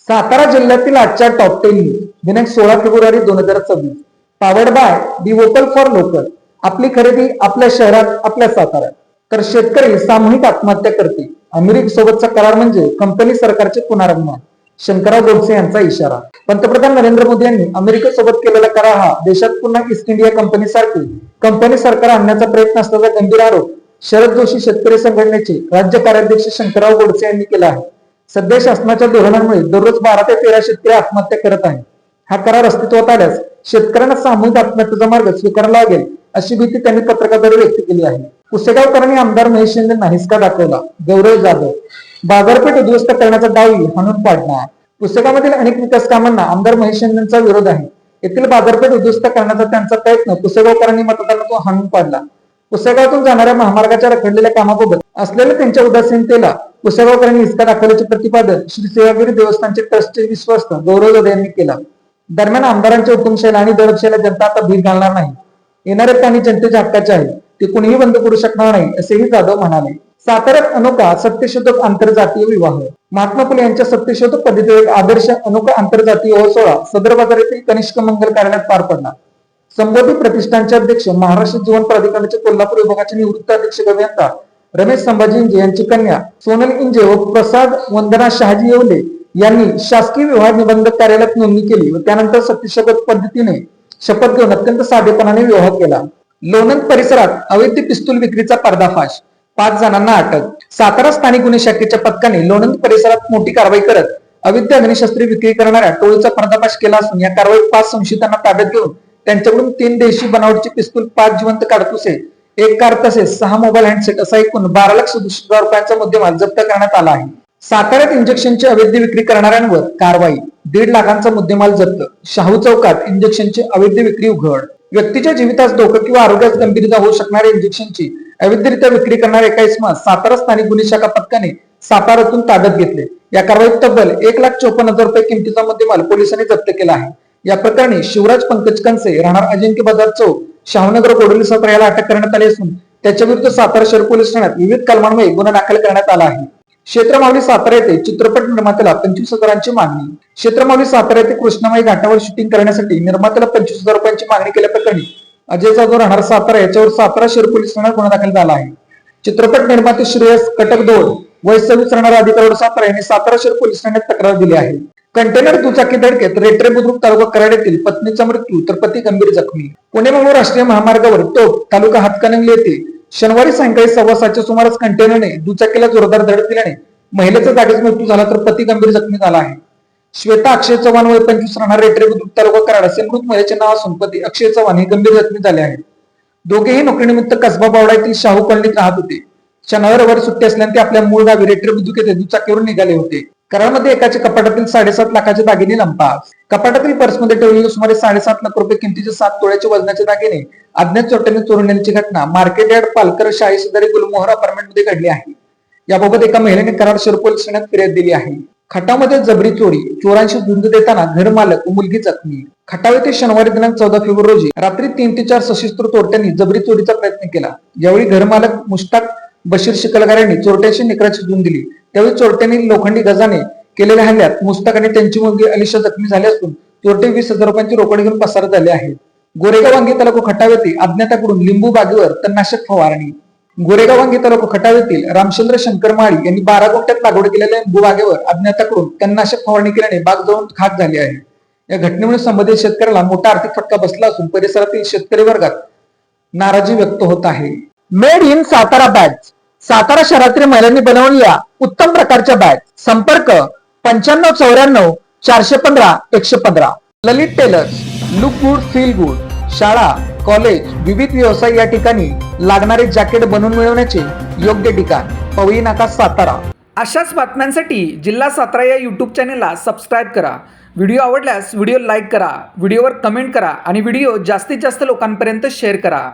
सातारा जिल्ह्यातील आजच्या top 10 news दिनांक 16 February 2026 powered by the vocal for local. आपली खरेदी आपल्या शहरात, आपल्या साताऱ्यात. तर शेतकरी सामूहिक आत्महत्या करते. अमेरिके सोबतचा करार म्हणजे कंपनी सरकारचे पुनरागमन. शंकरराव गोडसे यांचा इशारा. पंतप्रधान नरेंद्र मोदी यांनी अमेरिकेसोबत केलेला करार हा देशात पुन्हा ईस्ट इंडिया कंपनीसारखी कंपनी सरकार आणण्याचा प्रयत्न असल्याचा गंभीर आरोप शरद जोशी शेतकरी संघटनेचे राज्य कार्याध्यक्ष शंकरराव गोडसे यांनी केला आहे. सध्या शासनाच्या धोरणांमुळे दररोज 12 ते 13 शेतकरी आत्महत्या करत आहेत. हा करार अस्तित्वात आल्यास शेतकऱ्यांना सामूहिक आत्महत्येचा मार्ग स्वीकारावा लागेल अशी भीती त्यांनी पत्रकाद्वारे व्यक्त केली आहे. पुसेगावकरांनी आमदार महेश शिंदेंना हिसका दाखवला. गौरव जाधव बाजारपेठ उद्ध्वस्त करण्याचा डावही हाणून पाडणार. पुसेगावमधील अनेक विकास कामांना आमदार महेश शिंदेंचा विरोध आहे. येथील बाजारपेठ उद्ध्वस्त करण्याचा त्यांचा प्रयत्न पुसेगावकरांनी मतदानातून हाणून पाडला. पुसेगावातून जाणाऱ्या महामार्गाच्या रखडलेल्या कामाबाबत असलेल्या त्यांच्या उदासीनतेला पुसेगावकरांनी हिसका दाखवल्याचे प्रतिपादन श्री सेवागिरी देवस्थानचे ट्रस्टचे विश्वस्त गौरव जाधव यांनी केला. दरम्यान आमदारांच्या हुकुमशाहीला आणि दडपशाहीला जनता आता भीक घालणार नाही. येणारे पाणी जनतेच्या हक्काचे आहे, ते कुणीही बंद करू शकणार नाही असेही जाधव म्हणाले. साताऱ्यात अनोखा सत्यशोधक आंतरजातीय विवाह. महात्मा फुले यांच्या सत्यशोधक पद्धतीवर एक आदर्श अनोखा आंतरजातीय विवाह सोहळा सदर बाजार येथील कनिष्क मंगल कार्यालयात पार पडला. संबोधी प्रतिष्ठानचे अध्यक्ष, महाराष्ट्र जीवन प्राधिकरणाचे कोल्हापूर विभागाचे निवृत्त अधीक्षक अभियंता रमेश संभाजी इंजे यांची कन्या सोनल इंजे व प्रसाद वंदना शहाजी येवले यांनी शासकीय विवाह निबंधक कार्यालयात नोंदणी केली व त्यानंतर सत्यशोधक पद्धतीने शपथ घेऊन अत्यंत साधेपणाने विवाह केला. लोणंद परिसरात अवैध पिस्तूल विक्रीचा पर्दाफाश, 5 जणांना अटक. सातारा स्थानिक गुन्हे शाखेच्या पथकाने लोणंद परिसरात मोठी कारवाई करत अवैध अग्निशस्त्रे विक्री करणाऱ्या टोळीचा पर्दाफाश केला असून या कारवाईत 5 संशयितांना ताब्यात घेऊन त्यांच्याकडून 3 देशी बनावटीचे पिस्तूल, 5 जिवंत काडतुसे, 1 कार तसेच 6 मोबाईल हँडसेट असा एकूण 12,67,000 रुपयांचा मुद्देमाल जप्त करण्यात आला आहे. साताऱ्यात इंजेक्शनची अवैध विक्री करणाऱ्यांवर कारवाई, 1.5 लाखांचा मुद्देमाल जप्त. शाहू चौकात इंजेक्शनची अवैध विक्री उघड. व्यक्तीच्या जीवितास धोका किंवा आरोग्यास गंभीर इजा होऊ शकणाऱ्या इंजेक्शनची अवैधरित्या विक्री करणाऱ्या एका इसमास सातारा स्थानिक गुन्हे शाखा पथकाने साताऱ्यातून ताब्यात घेतले. या कारवाईत तब्बल 1,54,000 रुपये किमतीचा मुद्देमाल पोलिसांनी जप्त केला आहे. या प्रकरणी शिवराज पंकज कंसे राहणार अजिंक्य बाजार चौक, शाहूनगर गोडोली सातारा याला अटक करण्यात आली असून त्याच्या विरुद्ध सातारा शहर पोलीस ठाण्यात विविध कलमांमुळे गुन्हा दाखल करण्यात आला आहे. क्षेत्रमावली सातारा येथे चित्रपट निर्मात्याला 25,000ची मागणी. क्षेत्रमावली सातारा येथे कृष्णामाई घाटावर शूटिंग करण्यासाठी निर्मात्याला 25,000 रुपयांची मागणी केल्याप्रकरणी अजय जाधव राहणार सातारा याच्यावर सातारा शहर पोलीस ठाण्यात गुन्हा दाखल झाला आहे. चित्रपट निर्माते श्रेयस कटकदोड वय 26 राहणार अधिकारी सातारा यांनी सातारा शहर पोलीस ठाण्यात तक्रार दिली आहे. कंटेनर दुचाकी धडकेत रेटरे बुद्रुक तालुका कराड येथील पत्नीचा मृत्यू तर पती गंभीर जखमी. पुणे मंगळूर राष्ट्रीय महामार्गावर टोक तालुका हातकणंगले येथे शनिवारी सायंकाळी 7:15च्या सुमारास कंटेनरने दुचाकीला जोरदार धडक दिल्याने महिलेचा जागीच मृत्यू झाला तर पती गंभीर जखमी झाला आहे. श्वेता अक्षय चव्हाण वय 25 राहणार रेटरे बुद्रुक तालुका कराड असे मृत महिलेचे नाव असून पती अक्षय चव्हाण हे गंभीर जखमी झाले आहेत. दोघेही नोकरीनिमित्त कसबा बावडा येथील शाहू कॉलनीत राहत होते. शनिवारी रविवारी सुट्टी असल्याने ते आपल्या मूळ गावी रेटरे बुद्रुक येथे दुचाकीवरून निघाले होते. कराडमध्ये एकाच्या कपाटातील 7.5 लाखाचे दागिने लंपास. कपाटातील पर्समध्ये ठेवलेले सुमारे 7.5 लाख रुपये किमतीचे 7 तोळ्याचे वजनाचे दागिने अज्ञात चोरट्यांनी चोरून नेल्याची घटना मार्केट यार्ड पालकर शाही शेजारी गुलमोहर अपार्टमेंटमध्ये घडली आहे. याबाबत एका महिलेने कराड शहर पोलीस ठाण्यात फिर्याद दिली आहे. खटावमध्ये जबरी चोरी, चोरांशी झुंज देताना घर मालक व मुलगी जखमी. खटाव येथे शनिवारी दिनांक 14 फेब्रुवारी रोजी रात्री 3 ते 4 सशस्त्र चोरट्यांनी जबरी चोरीचा प्रयत्न केला. यावेळी घर मालक मुश्ताक बशीर शिकलगार यांनी चोरट्यांशी निकराची झुंज दिली. त्यावेळी चोरट्यांनी लोखंडी गजाने केलेल्या हल्ल्यात मुस्ताक आणि त्यांची मुलगी अलिशा जखमी झाली असून चोरटे 20,000 रुपयांची रोकड घेऊन पसार झाले आहेत. गोरेगाव वांगी तालुका खटाव येथे अज्ञाताकडून लिंबू बागेवर तणनाशक फवारणी. गोरेगाव वांगी तालुका खटाव येथील रामचंद्र शंकर माळी यांनी 12 गुंठ्यात लागवड केलेल्या लिंबू बागेवर अज्ञाताकडून तणनाशक फवारणी केल्याने बाग जळून खाक झाली आहे. या घटनेमुळे संबंधित शेतकऱ्याला मोठा आर्थिक फटका बसला असून परिसरातील शेतकरी वर्गात नाराजी व्यक्त होत आहे. Made in Satara bag. Satara शहरातील महिलांनी बनवलेल्या उत्तम प्रकारच्या बॅग. संपर्क 9594 415 115. Lalit tailors, look good feel good. शाळा, कॉलेज, विविध व्यवसाय या ठिकाणी लागणारे जॅकेट बनवून मिळवण्याचे योग्य ठिकाण पवई नाका सातारा. अशाच बातम्यांसाठी जिल्हा सातारा या YouTube चॅनेलला सबस्क्राईब करा. व्हिडिओ आवडल्यास व्हिडिओ लाईक करा, व्हिडिओवर कमेंट करा आणि व्हिडिओ जास्तीत जास्त लोकांपर्यंत शेअर करा.